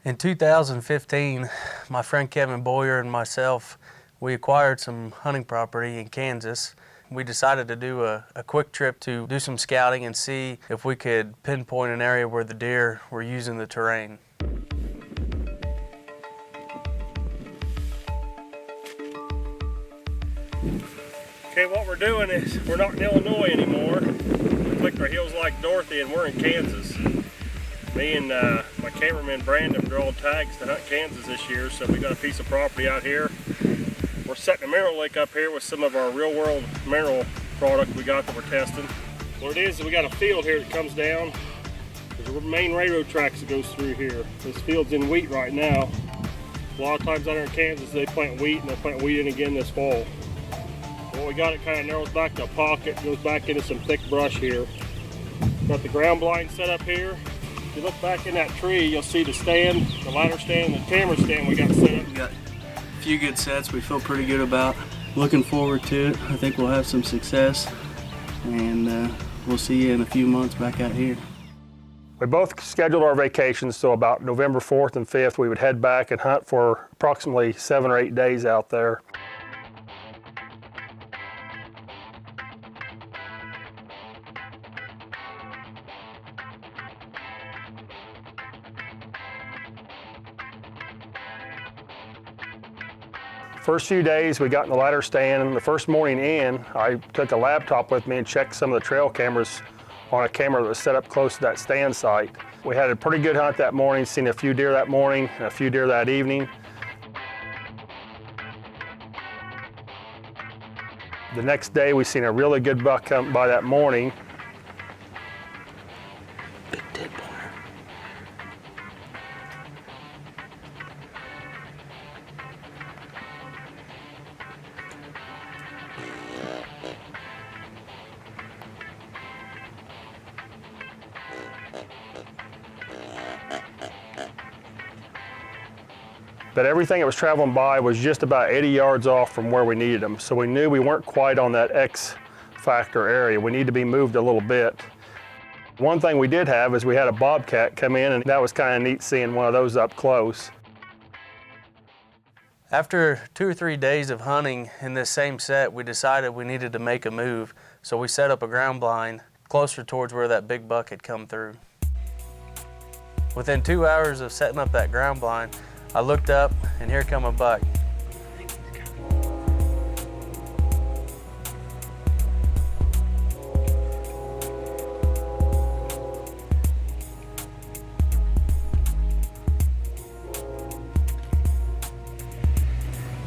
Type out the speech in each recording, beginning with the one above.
In 2015, my friend Kevin Boyer and myself, we acquired some hunting property in Kansas. We decided to do a quick trip to do some scouting and see if we could pinpoint an area where the deer were using the terrain. Okay, what we're doing is we're not in Illinois anymore. We clicked our heels like Dorothy and we're in Kansas. Me and my cameraman Brandon draw tags to hunt Kansas this year, so we got a piece of property out here. We're setting a mineral lake up here with some of our real world mineral product we got that we're testing. What it is we got a field here that comes down. There's a main railroad tracks that goes through here. This field's in wheat right now. A lot of times out here in Kansas they plant wheat and they'll plant wheat in again this fall. Well, we got it kind of narrows back to a pocket, goes back into some thick brush here. Got the ground blind set up here. If you look back in that tree, you'll see the stand, the ladder stand, and the camera stand we got set up. We got a few good sets we feel pretty good about. Looking forward to it. I think we'll have some success, and we'll see you in a few months back out here. We both scheduled our vacations, so about November 4th and 5th we would head back and hunt for approximately 7 or 8 days out there. First few days we got in the ladder stand, and the first morning in, I took a laptop with me and checked some of the trail cameras on a camera that was set up close to that stand site. We had a pretty good hunt that morning, seen a few deer that morning and a few deer that evening. The next day we seen a really good buck come by that morning. Big dead pointer. But everything that was traveling by was just about 80 yards off from where we needed them. So we knew we weren't quite on that X factor area. We need to be moved a little bit. One thing we did have is we had a bobcat come in, and that was kind of neat seeing one of those up close. After 2 or 3 days of hunting in this same set, we decided we needed to make a move. So we set up a ground blind closer towards where that big buck had come through. Within 2 hours of setting up that ground blind, I looked up, and here come a buck.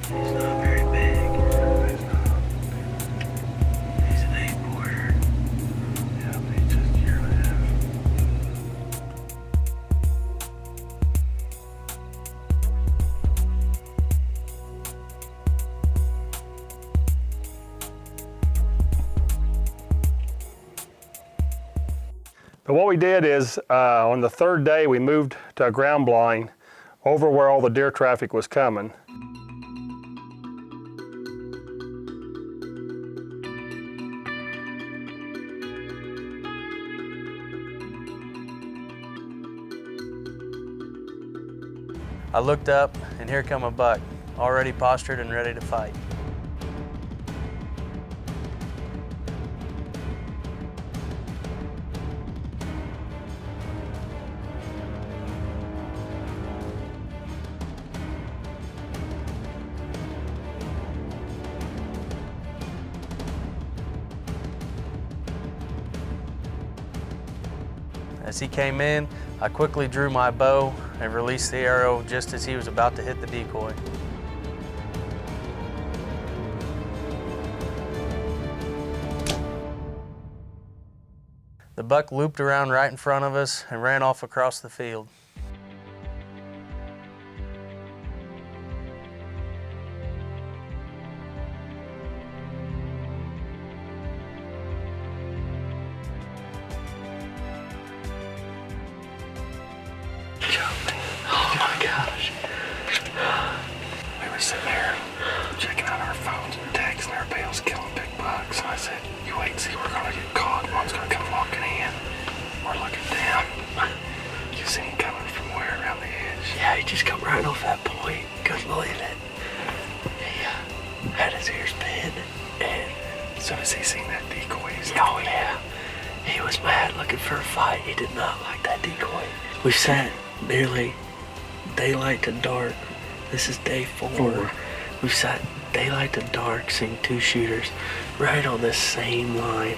He's not very big. He's an 8-quarter. Yeah, but he's just a year and a half. But what we did is, on the 3rd day, we moved to a ground blind over where all the deer traffic was coming. I looked up, and here come a buck, already postured and ready to fight. As he came in, I quickly drew my bow and released the arrow just as he was about to hit the decoy. The buck looped around right in front of us and ran off across the field. Oh my gosh. We were sitting there checking out our phones and texting, everybody else killing big bucks. And I said, you wait and see, we're gonna get caught. One's gonna come walking in. We're looking down. You see him coming he just come right off that point. Couldn't believe it. He had his ears pinned, and as soon as he seen that decoy, oh yeah, he was mad looking for a fight. He did not like that decoy. We sat nearly daylight to dark. This is day 4. We've sat daylight to dark, seeing 2 shooters right on this same line.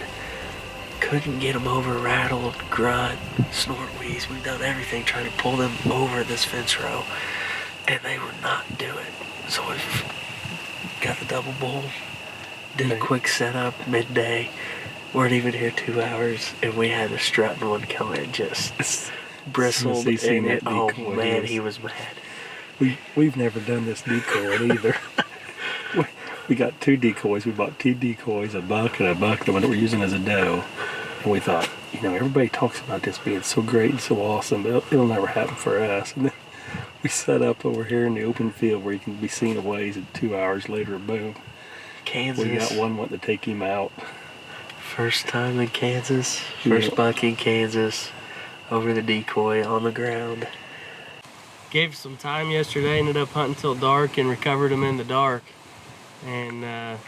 Couldn't get them over, rattled, grunt, snort, wheeze. We've done everything trying to pull them over this fence row, and they would not do it. So we've got the double bull, did a quick setup midday, weren't even here 2 hours, and we had a strutting one come in, just bristled, and oh man, he was mad. We've never done this decoy either. We got 2 decoys. We bought 2 decoys, a buck and a buck, the one that we're using as a doe. And we thought, everybody talks about this being so great and so awesome, but it'll never happen for us. And then we set up over here in the open field where you can be seen a ways, and 2 hours later, boom. Kansas. We got one wanting to take him out. First time in Kansas, first buck in Kansas, over the decoy on the ground. Gave some time yesterday, ended up hunting till dark and recovered him in the dark. And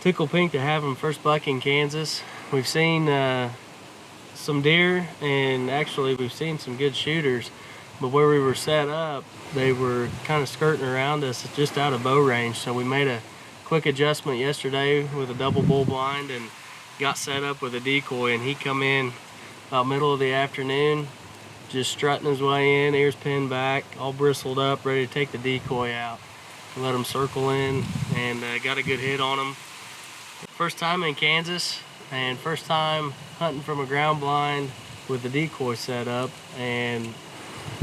tickled pink to have him first buck in Kansas. We've seen some deer, and actually we've seen some good shooters, but where we were set up, they were kind of skirting around us just out of bow range. So we made a quick adjustment yesterday with a double bull blind and got set up with a decoy, and he come in about middle of the afternoon, just strutting his way in, ears pinned back, all bristled up, ready to take the decoy out. Let him circle in, and got a good hit on him. First time in Kansas, and first time hunting from a ground blind with the decoy set up, and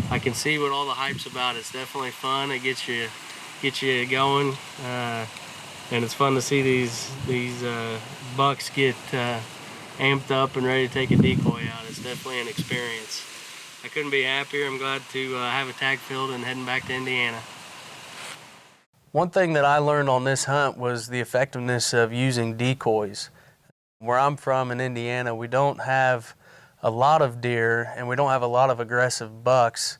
I can see what all the hype's about. It's definitely fun. It gets you going, and it's fun to see these bucks get amped up and ready to take a decoy out. It's definitely an experience. I couldn't be happier. I'm glad to have a tag filled and heading back to Indiana. One thing that I learned on this hunt was the effectiveness of using decoys. Where I'm from in Indiana, we don't have a lot of deer and we don't have a lot of aggressive bucks.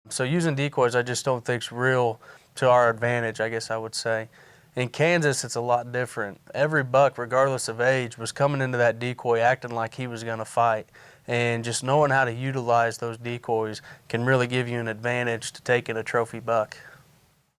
So using decoys, I just don't think is real to our advantage, I guess I would say. In Kansas, it's a lot different. Every buck, regardless of age, was coming into that decoy acting like he was going to fight. And just knowing how to utilize those decoys can really give you an advantage to taking a trophy buck.